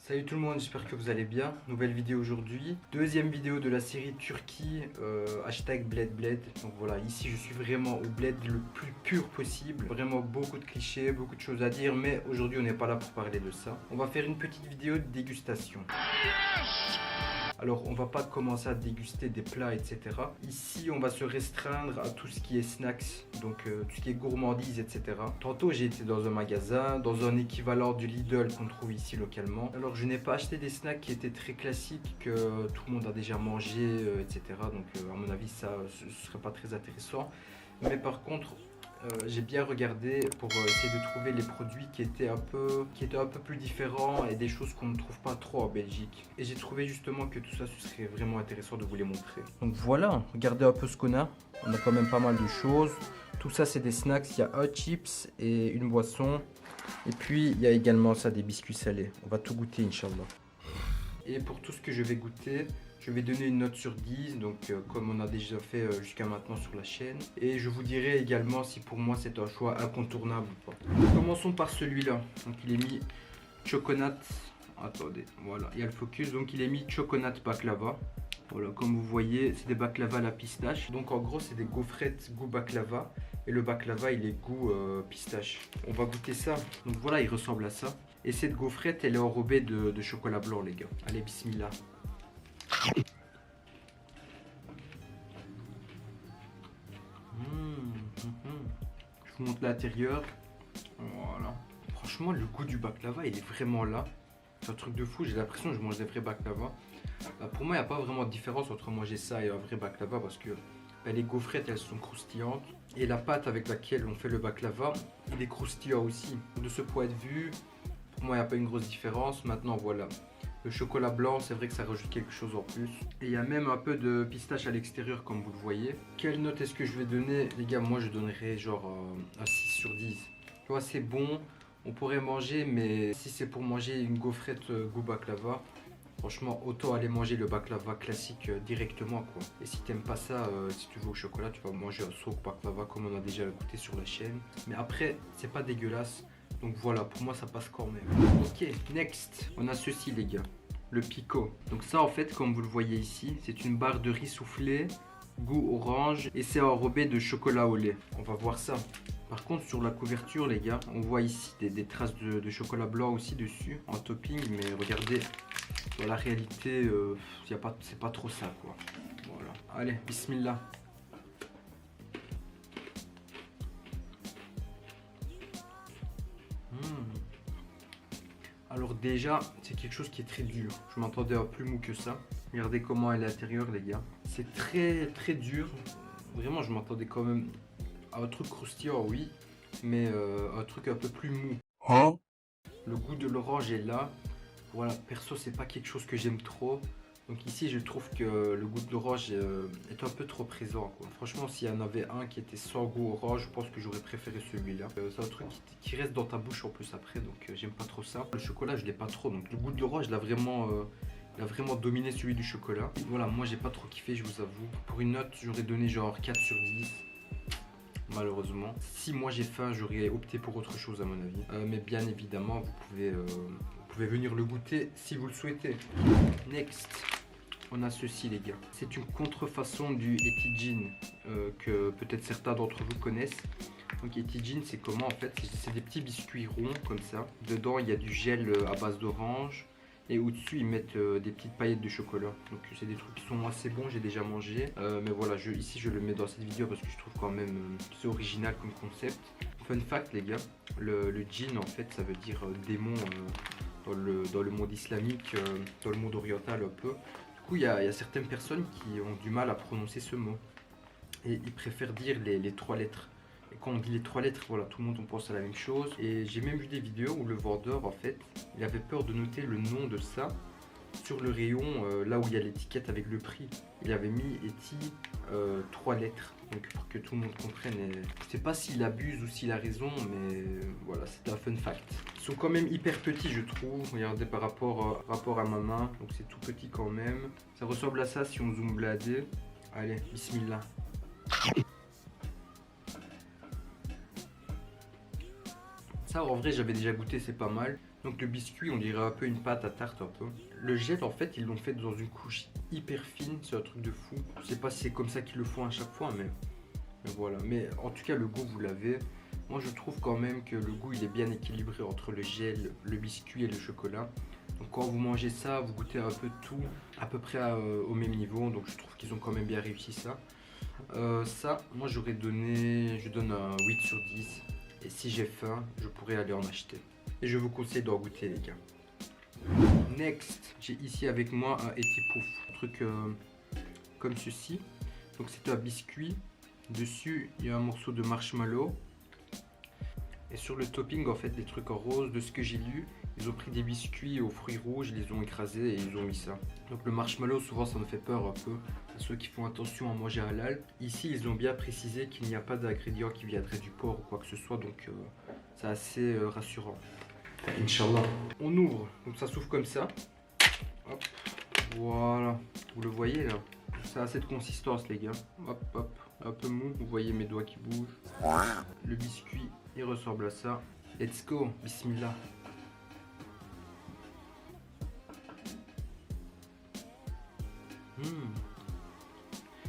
Salut tout le monde, j'espère que vous allez bien. Nouvelle vidéo aujourd'hui. Deuxième vidéo de la série Turquie, hashtag Bled Bled. Donc voilà, ici je suis vraiment au bled le plus pur possible. Vraiment beaucoup de clichés, beaucoup de choses à dire, mais aujourd'hui on n'est pas là pour parler de ça. On va faire une petite vidéo de dégustation. Alors on va pas commencer à déguster des plats, etc. Ici on va se restreindre à tout ce qui est snacks, donc tout ce qui est gourmandise, etc. Tantôt j'ai été dans un magasin, dans un équivalent du Lidl qu'on trouve ici localement. Alors je n'ai pas acheté des snacks qui étaient très classiques, que tout le monde a déjà mangé, etc. Donc à mon avis ça ce serait pas très intéressant. Mais par contre j'ai bien regardé pour essayer de trouver les produits qui étaient un peu plus différents et des choses qu'on ne trouve pas trop en Belgique. Et j'ai trouvé justement que tout ça, ce serait vraiment intéressant de vous les montrer. Donc voilà, regardez un peu ce qu'on a. On a quand même pas mal de choses. Tout ça, c'est des snacks. Il y a un chips et une boisson. Et puis, il y a également ça, des biscuits salés. On va tout goûter, Inch'Allah. Et pour tout ce que je vais goûter, je vais donner une note sur 10, donc comme on a déjà fait jusqu'à maintenant sur la chaîne. Et je vous dirai également si pour moi c'est un choix incontournable ou pas. Commençons par celui-là. Donc il est mis chocolat. Attendez, voilà, il y a le focus. Donc il est mis chocolat baklava. Voilà, comme vous voyez, c'est des baklava à la pistache. Donc en gros, c'est des gaufrettes goût baklava. Et le baklava, il est goût pistache. On va goûter ça. Donc voilà, il ressemble à ça. Et cette gaufrette, elle est enrobée de chocolat blanc, les gars. Allez, bismillah. Je vous montre l'intérieur. Voilà. Franchement, le goût du baklava, il est vraiment là. C'est un truc de fou. J'ai l'impression que je mange des vrais baklava. Pour moi, il n'y a pas vraiment de différence entre manger ça et un vrai baklava parce que les gaufrettes, elles sont croustillantes. Et la pâte avec laquelle on fait le baklava, il est croustillant aussi. De ce point de vue, pour moi, il n'y a pas une grosse différence. Maintenant, voilà. Le chocolat blanc, c'est vrai que ça rajoute quelque chose en plus. Et il y a même un peu de pistache à l'extérieur, comme vous le voyez. Quelle note est-ce que je vais donner? Les gars, moi, je donnerais genre un 6 sur 10. Tu vois, c'est bon, on pourrait manger, mais si c'est pour manger une gaufrette goût baklava, franchement, autant aller manger le baklava classique directement, quoi. Et si t'aimes pas ça, si tu veux au chocolat, tu vas manger un souk baklava comme on a déjà goûté sur la chaîne. Mais après, c'est pas dégueulasse. Donc voilà, pour moi ça passe quand même. Ok, next, on a ceci les gars, le pico. Donc ça en fait, comme vous le voyez ici, c'est une barre de riz soufflé, goût orange, et c'est enrobé de chocolat au lait. On va voir ça. Par contre sur la couverture les gars, on voit ici des traces de chocolat blanc aussi dessus, en topping, mais regardez, dans la réalité, c'est pas trop ça quoi. Voilà, allez, bismillah. Alors déjà, c'est quelque chose qui est très dur. Je m'attendais à plus mou que ça. Regardez comment elle est à l'intérieur, les gars. C'est très très dur. Vraiment, je m'attendais quand même à un truc croustillant, oui, mais un truc un peu plus mou. Hein? Le goût de l'orange est là. Voilà, perso, c'est pas quelque chose que j'aime trop. Donc ici, je trouve que le goût de l'orange est un peu trop présent, quoi. Franchement, s'il y en avait un qui était sans goût orange, je pense que j'aurais préféré celui-là. C'est un truc qui reste dans ta bouche en plus après, donc j'aime pas trop ça. Le chocolat, je l'ai pas trop, donc le goût de l'orange, il a vraiment dominé celui du chocolat. Voilà, moi, j'ai pas trop kiffé, je vous avoue. Pour une note, j'aurais donné genre 4 sur 10. Malheureusement, si moi j'ai faim, j'aurais opté pour autre chose à mon avis. Mais bien évidemment, vous pouvez venir le goûter si vous le souhaitez. Next, on a ceci les gars. C'est une contrefaçon du Etigin que peut-être certains d'entre vous connaissent. Donc Etigin, c'est comment en fait? C'est des petits biscuits ronds comme ça. Dedans, il y a du gel à base d'orange. Et au-dessus, ils mettent des petites paillettes de chocolat. Donc c'est des trucs qui sont assez bons, j'ai déjà mangé. Mais voilà, ici je le mets dans cette vidéo parce que je trouve quand même c'est original comme concept. Fun fact les gars, le djinn en fait ça veut dire démon dans le monde islamique, dans le monde oriental un peu. Du coup il y a certaines personnes qui ont du mal à prononcer ce mot. Et ils préfèrent dire les trois lettres. Et quand on dit les trois lettres, voilà, tout le monde on pense à la même chose. Et j'ai même vu des vidéos où le vendeur, en fait, il avait peur de noter le nom de ça sur le rayon, là où il y a l'étiquette avec le prix. Il avait mis Eti trois lettres, donc pour que tout le monde comprenne. Et je sais pas s'il abuse ou s'il a raison, mais voilà, c'est un fun fact. Ils sont quand même hyper petits, je trouve. Regardez par rapport à ma main, donc c'est tout petit quand même. Ça ressemble à ça si on zoome bladé. Allez, bismillah. Ça en vrai j'avais déjà goûté, c'est pas mal. Donc le biscuit, on dirait un peu une pâte à tarte un peu. Le gel, en fait, ils l'ont fait dans une couche hyper fine, c'est un truc de fou. Je sais pas si c'est comme ça qu'ils le font à chaque fois, mais voilà. Mais en tout cas, le goût, vous l'avez. Moi, je trouve quand même que le goût, il est bien équilibré entre le gel, le biscuit et le chocolat. Donc quand vous mangez ça, vous goûtez un peu tout, à peu près au même niveau. Donc je trouve qu'ils ont quand même bien réussi ça. Ça, moi j'aurais donné, je donne un 8 sur 10. Et si j'ai faim, je pourrais aller en acheter. Et je vous conseille d'en goûter les gars. Next, j'ai ici avec moi un Eti Pouf, un truc comme ceci. Donc c'est un biscuit. Dessus, il y a un morceau de marshmallow. Et sur le topping, en fait, des trucs en rose, de ce que j'ai lu, ils ont pris des biscuits aux fruits rouges, ils les ont écrasés et ils ont mis ça. Donc le marshmallow, souvent, ça me fait peur un peu à ceux qui font attention à manger halal. Ici, ils ont bien précisé qu'il n'y a pas d'ingrédients qui viendraient du porc ou quoi que ce soit, donc c'est assez rassurant. Inch'Allah. On ouvre, donc ça s'ouvre comme ça. Hop, voilà, vous le voyez là. Ça a cette consistance les gars. Hop, hop, un peu mou, vous voyez mes doigts qui bougent. Le biscuit, il ressemble à ça. Let's go, bismillah.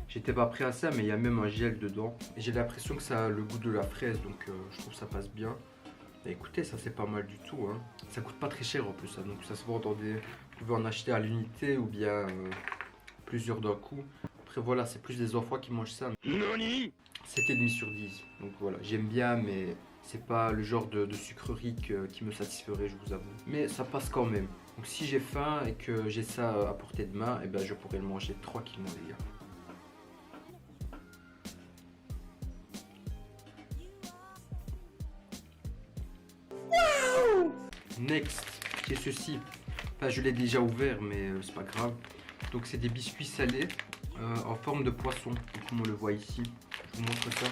J'étais pas prêt à ça, mais il y a même un gel dedans. Et j'ai l'impression que ça a le goût de la fraise, donc je trouve que ça passe bien. Et écoutez, ça c'est pas mal du tout. Hein. Ça coûte pas très cher en plus, ça. Donc ça se vend dans des... Vous pouvez en acheter à l'unité ou bien plusieurs d'un coup. Après voilà, c'est plus des enfants qui mangent ça. 7,5 sur 10. Donc voilà, j'aime bien, mais c'est pas le genre de sucrerie qui me satisferait, je vous avoue. Mais ça passe quand même. Donc si j'ai faim et que j'ai ça à portée de main, et ben je pourrais le manger tranquillement les gars. Next, j'ai ceci. Enfin, je l'ai déjà ouvert, mais c'est pas grave. Donc, c'est des biscuits salés en forme de poisson, comme on le voit ici. Je vous montre ça.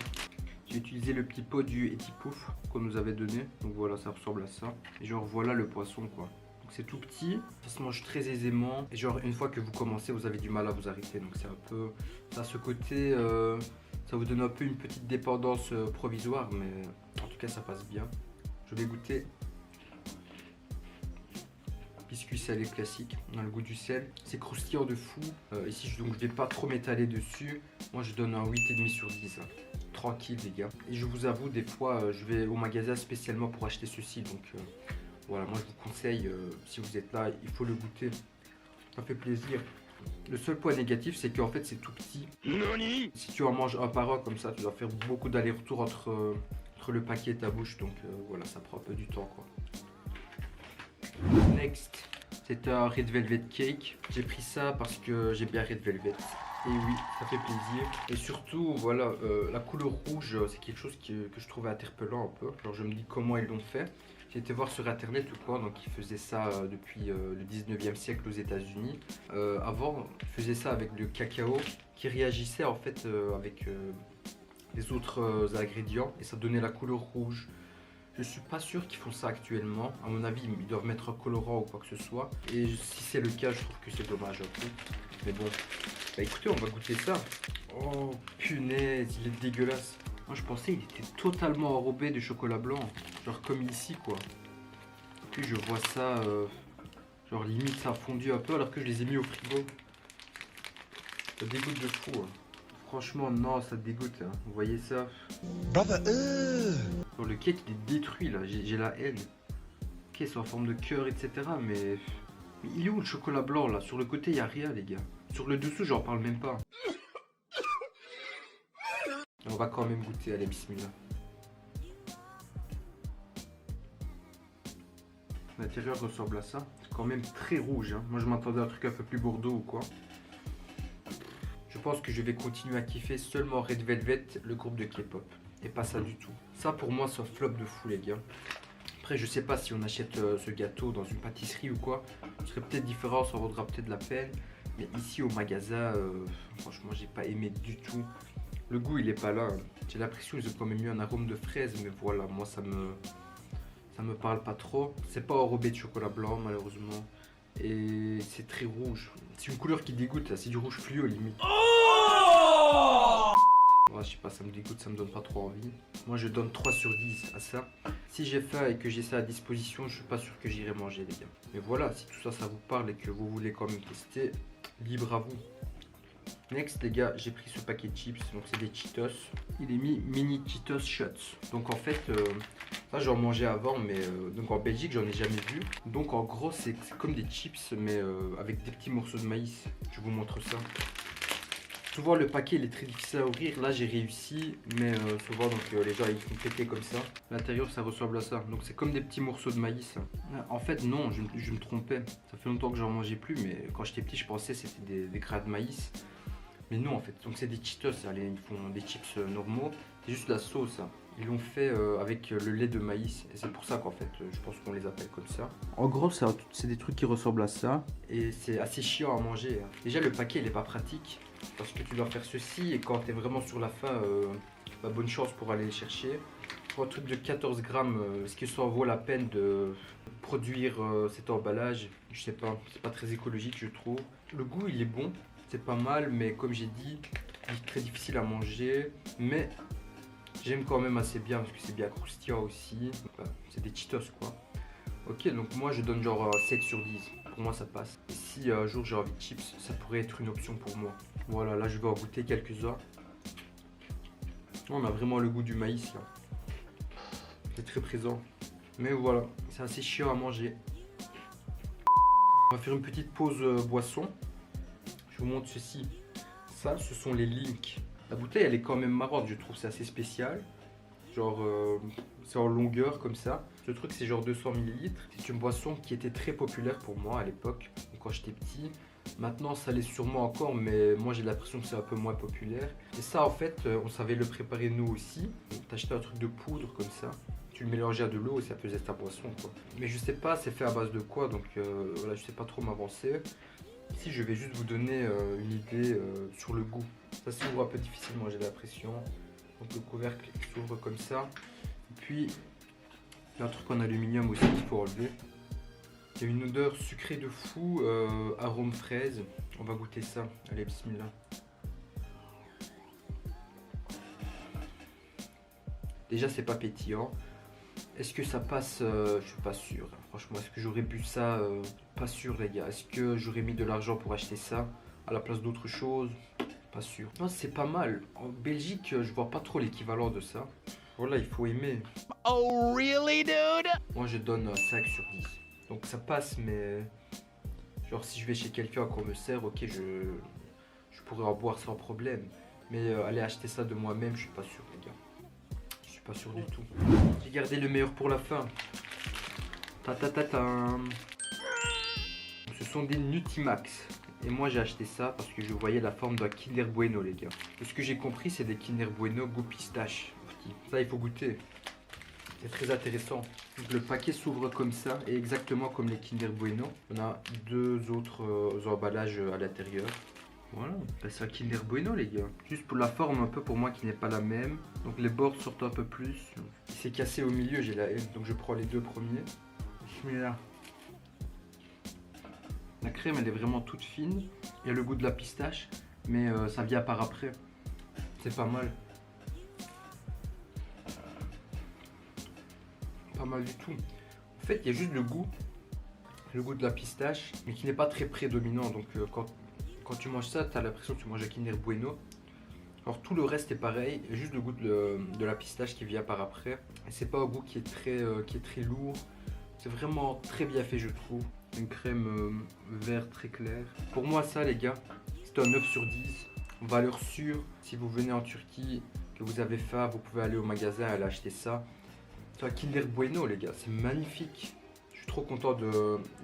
J'ai utilisé le petit pot du Eti Pouf qu'on nous avait donné. Donc voilà, ça ressemble à ça. Et genre, voilà le poisson, quoi. Donc, c'est tout petit, ça se mange très aisément. Et genre, une fois que vous commencez, vous avez du mal à vous arrêter. Donc, c'est un peu. Ça a ce côté. Ça vous donne un peu une petite dépendance provisoire, mais en tout cas, ça passe bien. Je vais goûter. Biscuit salé classique, on a le goût du sel, c'est croustillant de fou. Ici donc je vais pas trop m'étaler dessus, moi je donne un 8,5 sur 10, hein. Tranquille les gars. Et je vous avoue, des fois je vais au magasin spécialement pour acheter ceci, donc voilà, moi je vous conseille, si vous êtes là, il faut le goûter, ça fait plaisir. Le seul point négatif, c'est qu'en fait c'est tout petit. Si tu en manges un par un comme ça, tu dois faire beaucoup d'allers-retours entre le paquet et ta bouche, donc voilà, ça prend un peu du temps quoi. Next, c'est un Red Velvet Cake. J'ai pris ça parce que j'ai bien Red Velvet. Et oui, ça fait plaisir. Et surtout, voilà, la couleur rouge, c'est quelque chose que je trouvais interpellant un peu. Genre, je me dis comment ils l'ont fait. J'ai été voir sur internet ou quoi, donc ils faisaient ça depuis le 19e siècle aux États-Unis. Avant, ils faisaient ça avec du cacao qui réagissait en fait avec les autres ingrédients et ça donnait la couleur rouge. Je suis pas sûr qu'ils font ça actuellement. À mon avis, ils doivent mettre un colorant ou quoi que ce soit. Et si c'est le cas, je trouve que c'est dommage un peu. Mais bon, bah écoutez, on va goûter ça. Oh punaise, il est dégueulasse. Moi, je pensais qu'il était totalement enrobé de chocolat blanc. Genre comme ici, quoi. Puis je vois ça, genre limite ça a fondu un peu alors que je les ai mis au frigo. Ça dégoûte de fou. Hein. Franchement, non, ça dégoûte. Hein. Vous voyez ça? Sur le cake, il est détruit là. J'ai la haine. Ok, c'est en forme de cœur, etc. Mais il est où le chocolat blanc là? Sur le côté, il n'y a rien, les gars. Sur le dessous, j'en parle même pas. On va quand même goûter. Allez, bismillah. L'intérieur ressemble à ça. C'est quand même très rouge. Hein. Moi, je m'attendais à un truc un peu plus bordeaux ou quoi. Je pense que je vais continuer à kiffer seulement Red Velvet, le groupe de K-pop. Et pas ça du tout. Ça pour moi c'est un flop de fou les gars. Après je sais pas si on achète ce gâteau dans une pâtisserie ou quoi. Ce serait peut-être différent, ça vaudra peut-être la peine. Mais ici au magasin, franchement j'ai pas aimé du tout. Le goût il est pas là. J'ai l'impression qu'ils ont quand même eu un arôme de fraise. Mais voilà, moi ça me parle pas trop. C'est pas enrobé de chocolat blanc malheureusement. Et c'est très rouge. C'est une couleur qui dégoûte là, c'est du rouge fluo limite. Oh, Ouais, je sais pas, ça me dégoûte, ça me donne pas trop envie. Moi je donne 3 sur 10 à ça. Si j'ai faim et que j'ai ça à disposition, je suis pas sûr que j'irai manger les gars. Mais voilà, si tout ça ça vous parle et que vous voulez quand même tester, libre à vous. Next les gars, j'ai pris ce paquet de chips, donc c'est des Cheetos. Il est mis mini Cheetos Shots. Donc en fait, ça j'en mangeais avant, mais donc en Belgique j'en ai jamais vu. Donc en gros c'est comme des chips, mais avec des petits morceaux de maïs. Je vous montre ça. Souvent le paquet il est très difficile à ouvrir, là j'ai réussi, mais souvent donc les gens ils font péter comme ça. L'intérieur ça ressemble à ça, donc c'est comme des petits morceaux de maïs. En fait non, je me trompais, ça fait longtemps que j'en mangeais plus, mais quand j'étais petit je pensais que c'était des grains de maïs. Mais non en fait, donc c'est des Cheetos, allez, ils font des chips normaux, c'est juste la sauce. Ils l'ont fait avec le lait de maïs et c'est pour ça qu'en fait je pense qu'on les appelle comme ça. En gros c'est des trucs qui ressemblent à ça et c'est assez chiant à manger. Déjà le paquet il est pas pratique parce que tu dois faire ceci et quand tu es vraiment sur la faim, bah, bonne chance pour aller les chercher. Pour un truc de 14 grammes, est-ce que ça en vaut la peine de produire cet emballage? Je sais pas, c'est pas très écologique je trouve. Le goût il est bon. C'est pas mal, mais comme j'ai dit, il est très difficile à manger. Mais j'aime quand même assez bien parce que c'est bien croustillant aussi. C'est des Cheetos quoi. Ok, donc moi je donne genre 7 sur 10. Pour moi ça passe. Et si un jour j'ai envie de chips, ça pourrait être une option pour moi. Voilà, là je vais en goûter quelques-uns. On a vraiment le goût du maïs là. C'est très présent. Mais voilà, c'est assez chiant à manger. On va faire une petite pause boisson. Je vous montre ceci. Ça, ce sont les Link. La bouteille, elle est quand même marrante, je trouve. C'est assez spécial. Genre, c'est en longueur comme ça. Ce truc, c'est genre 200 ml. C'est une boisson qui était très populaire pour moi à l'époque, quand j'étais petit. Maintenant, ça l'est sûrement encore, mais moi, j'ai l'impression que c'est un peu moins populaire. Et ça, en fait, on savait le préparer nous aussi. T'achetais un truc de poudre comme ça. Tu le mélangeais à de l'eau et ça faisait ta boisson, quoi. Mais je sais pas, c'est fait à base de quoi, donc voilà, je sais pas trop m'avancer. Ici, je vais juste vous donner une idée sur le goût. Ça s'ouvre un peu difficilement, j'ai l'impression. Donc le couvercle s'ouvre comme ça. Et puis, il y a un truc en aluminium aussi qu'il faut enlever. Il y a une odeur sucrée de fou, arôme fraise. On va goûter ça. Allez, bismillah. Déjà, c'est pas pétillant. Est-ce que ça passe? Je suis pas sûr. Franchement, est-ce que j'aurais bu ça? Pas sûr, les gars. Est-ce que j'aurais mis de l'argent pour acheter ça à la place d'autre chose? Pas sûr. Non, c'est pas mal. En Belgique, je vois pas trop l'équivalent de ça. Voilà, il faut aimer. Oh, really, dude? Moi, je donne 5 sur 10. Donc ça passe, mais genre si je vais chez quelqu'un qu'on me sert, ok, je pourrais en boire sans problème. Mais aller acheter ça de moi-même, je suis pas sûr, les gars. Je suis pas sûr du tout. J'ai gardé le meilleur pour la fin. Ta ta ta ta. Ce sont des Nutimax. Et moi j'ai acheté ça parce que je voyais la forme d'un Kinder Bueno, les gars. Et ce que j'ai compris, c'est des Kinder Bueno goût pistache. Ça, il faut goûter. C'est très intéressant. Donc, le paquet s'ouvre comme ça et exactement comme les Kinder Bueno. On a deux autres emballages à l'intérieur. Voilà, ben, c'est un Kinder Bueno, les gars. Juste pour la forme un peu pour moi qui n'est pas la même. Donc les bords sortent un peu plus. Il s'est cassé au milieu, j'ai la haine. Donc je prends les deux premiers. Bismillah. La crème, elle est vraiment toute fine. Il y a le goût de la pistache, mais ça vient par après. C'est pas mal. Pas mal du tout. En fait, il y a juste le goût de la pistache, mais qui n'est pas très prédominant. Donc quand tu manges ça, tu as l'impression que tu manges un Kinder Bueno. Alors tout le reste est pareil, il y a juste le goût de la pistache qui vient par après. Et c'est pas un goût qui est très lourd. C'est vraiment très bien fait, je trouve. Une crème vert très claire. Pour moi, ça, les gars, c'est un 9 sur 10. Valeur sûre. Si vous venez en Turquie, que vous avez faim, vous pouvez aller au magasin et aller acheter ça. C'est un Kinder Bueno, les gars. C'est magnifique. Je suis trop content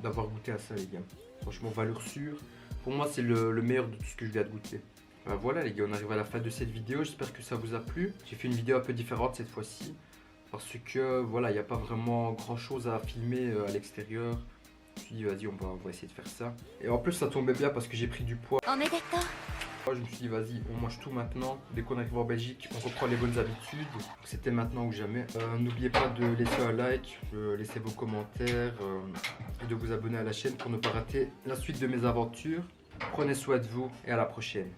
d'avoir goûté à ça, les gars. Franchement, valeur sûre. Pour moi, c'est le meilleur de tout ce que je viens de goûter. Voilà, les gars, on arrive à la fin de cette vidéo. J'espère que ça vous a plu. J'ai fait une vidéo un peu différente cette fois-ci. Parce que, voilà, il n'y a pas vraiment grand-chose à filmer à l'extérieur. Je me suis dit, vas-y, on va essayer de faire ça. Et en plus, ça tombait bien parce que j'ai pris du poids. Je me suis dit, vas-y, on mange tout maintenant. Dès qu'on arrive en Belgique, on reprend les bonnes habitudes. C'était maintenant ou jamais. N'oubliez pas de laisser un like, de laisser vos commentaires et de vous abonner à la chaîne pour ne pas rater la suite de mes aventures. Prenez soin de vous et à la prochaine.